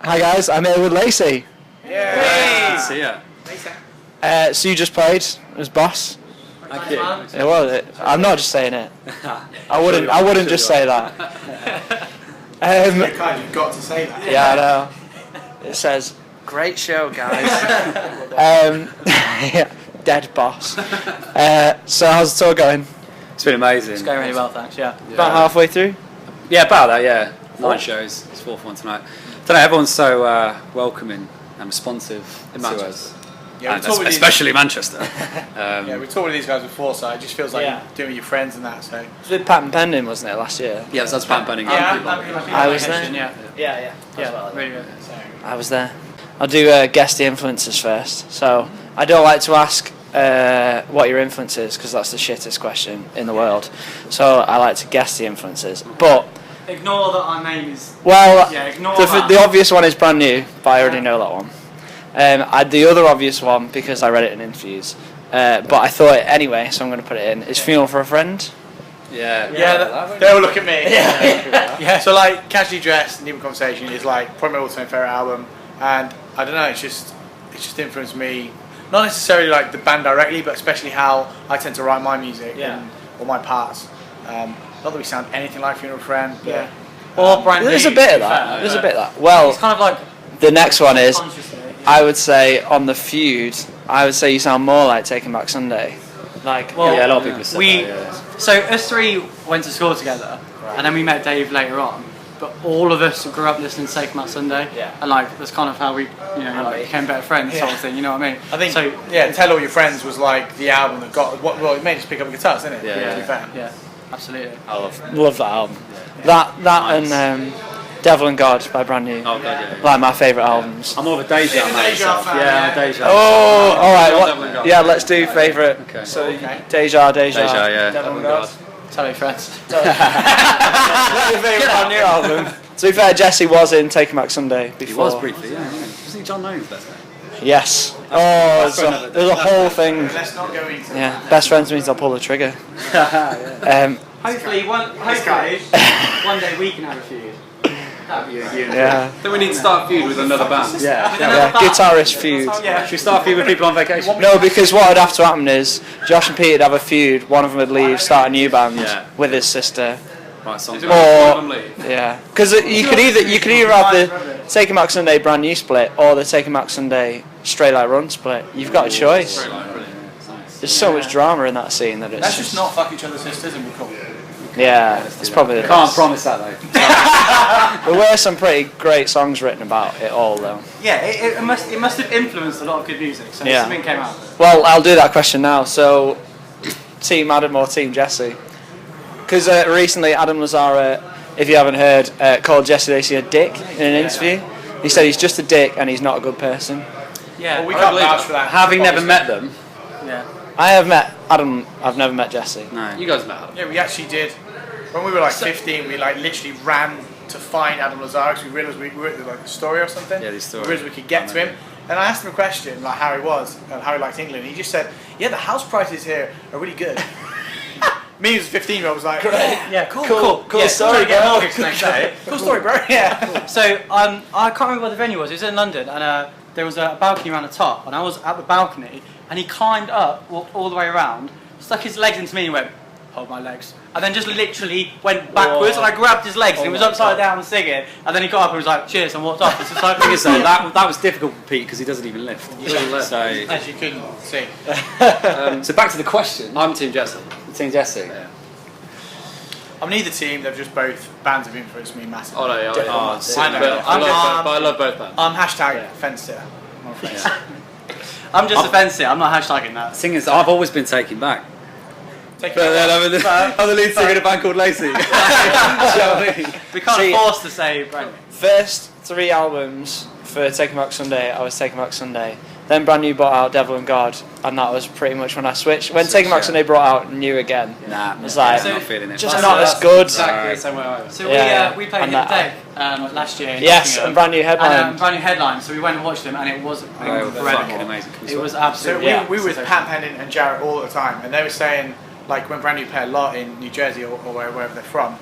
Hi guys, I'm here with Lacey. Yeah. See ya. So you just played as boss. Thank you. It was. I'm not just saying it. I wouldn't just say that. You've got to say that. Yeah, I know. It says, "Great show, guys." Yeah, dead boss. So how's the tour going? It's been amazing. It's going really well, thanks. Yeah. About halfway through. Yeah, about that. Yeah, 9 shows. It's 4th one tonight. I don't know. Everyone's so welcoming and responsive In to Manchester. us. Yeah, And especially Manchester. Yeah, we talked with these guys before, so it just feels like Yeah. you're doing with your friends and that. So It was with Pat and Pending, wasn't it, last year? Yeah, so that's Pat Penning. I was there. Yeah. Really good. I was there. I'll do guess the influences first. So I don't like to ask what your influence is because that's the shittest question in the world. So I like to guess the influences. But Ignore that our name is. well, Yeah, ignore the, that. the obvious one is Brand New, but I already know that one. The other obvious one, because I read it in interviews, but I thought it anyway, so I'm going to put it in, is Funeral for a Friend. Yeah. they all look at me. Yeah. So like, Casually Dressed, New Conversation is like probably my all-time favorite album, and I don't know, it's just influenced me. Not necessarily like the band directly, but especially how I tend to write my music and all my parts. Not that we sound anything like Funeral for a Friend. But, Yeah. Or Brand New. There's a bit of that. There's a bit of that. Well, It's kind of like. the next one is, Consciously. I would say on the feud, I would say you sound more like Taking Back Sunday. Like, Well, Yeah, a lot of people have said we. that. Yeah. So us three went to school together, and then we met Dave later on. But all of us grew up listening to Take 'Em Out Sunday, and like that's kind of how we, became better friends, sort of thing. You know what I mean? I think so. Tell All Your Friends was like the album that got well, it made us pick up guitars, didn't it? Yeah. To be fair. Yeah, absolutely. I love. love that album. That Nice. and Devil and God by Brand New. Oh, God, yeah. Like my favourite albums. I'm more of a Deja You're a man. Deja myself. fan, Yeah, I'm yeah. a Deja. Oh, alright. Devil and What? God. Yeah, let's do favourite. Okay. So, Okay. Deja. Deja, yeah. Devil and God. Tell your friends. What's your favourite Brand New album? To be fair, Jesse was in Taking Back Sunday before. He was briefly. Yeah. Wasn't he John Nolan's best friend? Yes. Oh, there's a whole thing. Let's not go into Yeah, best friends means I'll pull the trigger. Hopefully, one day we can have a feud. That'd be a Yeah. Then we need to start a feud with another band. Yeah, guitarist feud. Yeah. Should we start a feud with people on vacation? No, because what would have to happen is Josh and Pete would have a feud. One of them would leave, start a new band Yeah. with his sister. Right, songs. Or yeah, because you could either have the Taking Back Sunday Brand New split or the Taking Back Sunday Straight Like Run split. You've got a choice. There's so much drama in that scene that it's Let's just not fuck each other's sisters and be cool. yeah, it's probably the Can't best. promise that though. There were some pretty great songs written about it all though. Yeah, it must have influenced a lot of good music. So Yeah. something came out. Well, I'll do that question now. So, Team Adam or Team Jesse? Because recently Adam Lazara, if you haven't heard, called Jesse Lacey a dick in an interview. He said he's just a dick and he's not a good person. Yeah. Well, we can't vouch for that. Having never met them. Yeah. I have met Adam. I've never met Jesse. No, you guys met them. Yeah, we actually did. When we were like 15, we like literally ran to find Adam Lazar because we realised we were at like a story or something. Yeah, the story. We realised we could get to him. And I asked him a question, like how he was and how he liked England. He just said, yeah, the house prices here are really good. Me as a 15-year-old was like, Yeah. Cool yeah, story, get a bro. mortgage next day. Cool story, bro. Yeah. So I can't remember where the venue was. It was in London, and there was a balcony around the top, and I was at the balcony, and he climbed up, walked all the way around, stuck his legs into me, and went, "Hold my legs," and then just literally went backwards, and I grabbed his legs, and he was upside down singing, and then he got up and was like, "Cheers," and walked off. It's just like, I think so. That was difficult for Pete because he doesn't even lift. So, As you couldn't see. so back to the question. I'm Team Jesse. Team Jesse. Yeah. I'm neither team, they've just both bands have influenced me massively. Oh no, yeah, I know. but I love both bands. I'm hashtag fence sitter. I'm a fence sitter. I'm just offensive. I'm not hashtagging that. Thing is, I've always been taken back. Take But then I'm the lead singer in a band called Lacey. We can't See- force to say Brand New. First 3 albums for Taking Back Sunday, I was Taking Back Sunday. Then Brand New brought out Devil and God, and that was pretty much when I switched. When Taking Back Sunday brought out New again, Nah, it's like I'm not feeling it. just not as good. Exactly the same way I was. So Yeah, we played and Hit the that- Day last year. In Yes, Nottingham. and Brand New headline. And brand new headline. So we went and watched them, and it was They were fucking incredible. amazing. It was So absolutely. we were with Pat Pending and Jarrett all the time, and they were saying, like when Brand New play a lot in New Jersey or wherever they're from,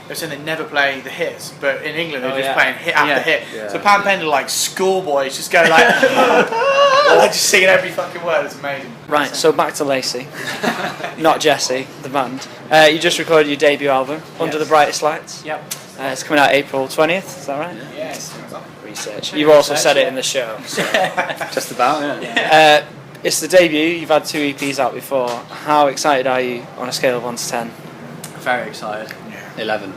they're saying they never play the hits, but in England they're Oh, just yeah. playing hit after hit. Yeah. So Pan Pendle, like schoolboys, just go like, like just singing every fucking word. It's amazing. Right, so back to Lacey, not Jesse, the band. You just recorded your debut album, Under The Brightest Lights. Yep. It's coming out April 20th, is that right? Yes. Research. You've also said it in the show. So. Just about, yeah. It's the debut, you've had 2 EPs out before. How excited are you on a scale of 1 to 10? Very excited. 11.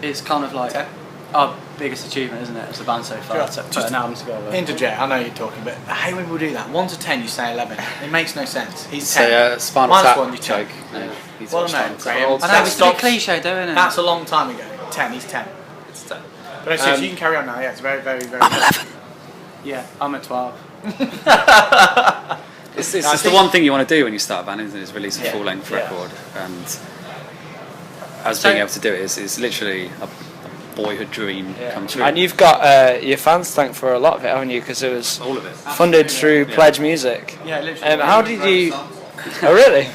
It's kind of like 10? our biggest achievement, isn't it, as a band so far? Sure. To put Just an album together. Interject, I know you're talking, but I hate when people do that. 1 to 10, you say 11. It makes no sense. He's 10. So, Spinal Minus Tap 1, you joke. take. No, he's Well, watched no, Spinal Tap. Graham. I know, That it's a bit stops- cliche though, isn't it? That's a long time ago. 10, he's 10. It's 10. But no, seriously, you can carry on now. Yeah, it's very, very, very. I'm 11. Yeah, I'm at 12. It's the one thing you want to do when you start a band, isn't it? Is release a full-length Yeah. record, and as So- being able to do it is literally a boyhood dream come true. And you've got your fans to thank for a lot of it, haven't you? Because it was all of it. funded through Pledge Music. Yeah, literally. How did you... Oh, really?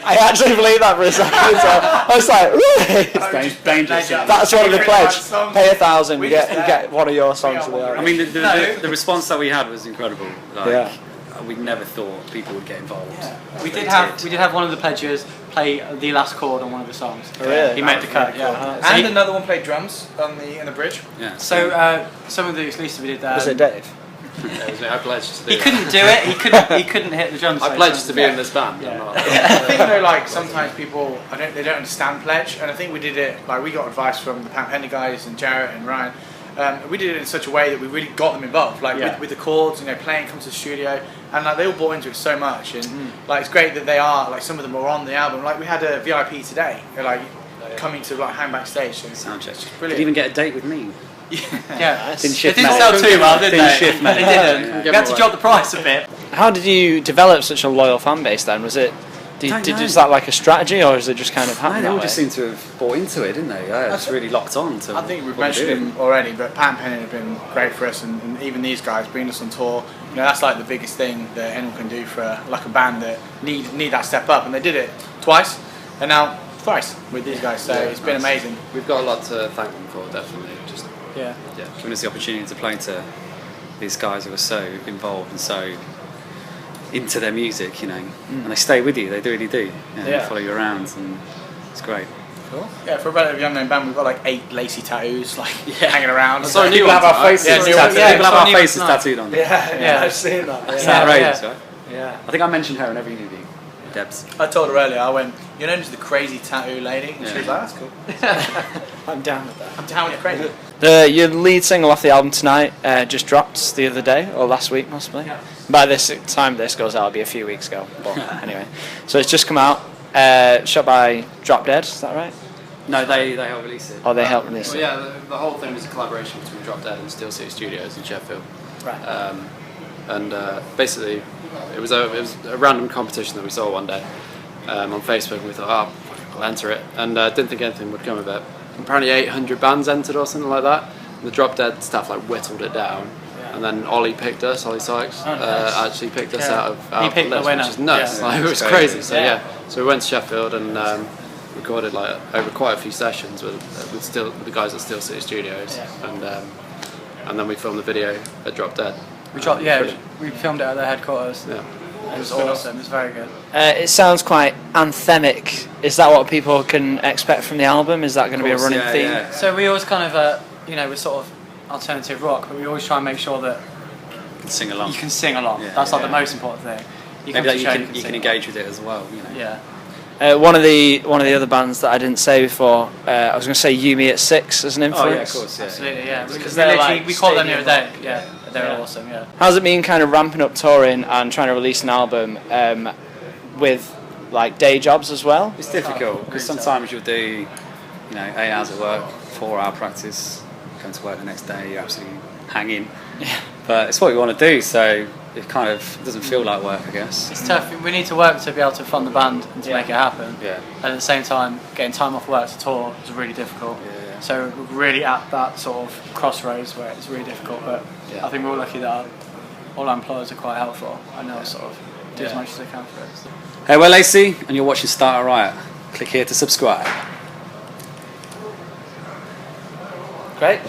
I actually believe that for a second. So I was like, really? Dangerous. That's one of the pledge. Songs. Pay 1,000, you just get one of your songs for the I album. mean, No. the response that we had was incredible. Like, Yeah. we never thought people would get involved. We They did have one of the pledgers play the last chord on one of the songs. Really? He made the cut. Yeah. So And he- another one played drums on the bridge. Yeah. So some of the exclusive we did. Was it Dave? I pledged to do He that. couldn't do it. He couldn't hit the drums. I pledged to be in this band. Yeah. I'm not. I think though, like sometimes people, they don't understand pledge, and I think we did it. Like we got advice from the Pan Penny guys and Jarrett and Ryan. We did it in such a way that we really got them involved, like with the chords, playing, come to the studio, and like they all bought into it so much. And like it's great that they are like some of them are on the album. Like we had a VIP today, like coming to like hang backstage. So Sound check. it's Did brilliant. you even get a date with me? Yeah. Didn't They shift didn't mate. sell too well, did Didn't they? shift mate. They didn't. Yeah. We had to drop the price a bit. How did you develop such a loyal fan base then? Was it... Don't know. Is that like a strategy, or is it just kind of No, happening they that all way? just seem to have bought into it, didn't they? Yeah, it's really locked on to I think we've what we're mentioned doing. him already, but Pan Penny have been great for us, and even these guys bringing us on tour. That's like the biggest thing that anyone can do for like a band that need that step up, and they did it twice, and now thrice with these guys. So it's been amazing. We've got a lot to thank them for, definitely. Just Yeah. Giving us the opportunity to play to these guys who are so involved and so into their music, and they stay with you. They really do. They follow you around, and it's great. Cool. Yeah, for a relatively unknown band, we've got like 8 Lacey tattoos, like hanging around. I saw a new people one have our tonight. faces. Yeah, tattooed. new one. People have it's our only faces tonight. tattooed on. Yeah, I've seen that. It's Yeah. outrageous, right? Yeah. I think I mentioned her in every interview. Debs. I told her earlier. I went, "You're known as the crazy tattoo lady," and she Yeah. was like, "That's cool. I'm down with that. I'm down with crazy." Your lead single off the album Tonight just dropped the other day, or last week possibly. Yeah. By this time this goes out, it'll be a few weeks ago. But anyway, so it's just come out. Shot by Drop Dead, is that right? No, they helped release it. Or they helped release Well, it? yeah, the whole thing was a collaboration between Drop Dead and Steel City Studios in Sheffield. Right. And basically, it was a random competition that we saw one day on Facebook, and we thought, I'll enter it, and didn't think anything would come of it. Apparently 800 bands entered or something like that. And the Drop Dead staff whittled it down, and then Ollie Sykes actually picked us out of He picked the the list, winner. which is nuts. Yeah. It was It's crazy. crazy. So so we went to Sheffield and recorded over quite a few sessions with the guys at Steel City Studios, and then we filmed the video at Drop Dead. Brilliant. We filmed it at their headquarters. Yeah. It was awesome. It was very good. It sounds quite anthemic. Is that what people can expect from the album? Is that going to be a running theme? Yeah. So we always kind of, we're sort of alternative rock, but we always try and make sure that Sing along. you can sing along. Yeah, That's like yeah. the most important thing. Maybe come that to you show can sing engage with it as well. Yeah. One of the other bands that I didn't say before, I was going to say Yumi at 6 as an Oh yeah, influence. of course. Yeah. Absolutely, yeah. Because We they're literally, like we caught them the stadium other day. Yeah, they're Yeah. awesome, yeah. How's it been kind of ramping up touring and trying to release an album with like day jobs as well? It's difficult because sometimes you'll do, 8 hours at work, 4-hour practice, come to work the next day, you're absolutely hanging. Yeah. But it's what we want to do, so it kind of doesn't feel like work, I guess. It's tough. We need to work to be able to fund the band and to make it happen. Yeah. And at the same time, getting time off work to tour is really difficult. Yeah. So we're really at that sort of crossroads where it's really difficult. But Yeah. I think we're all lucky that all our employers are quite helpful. I know sort of do as much as they can for us. Hey, we're Lacey, and you're watching Start A Riot. Click here to subscribe. Great.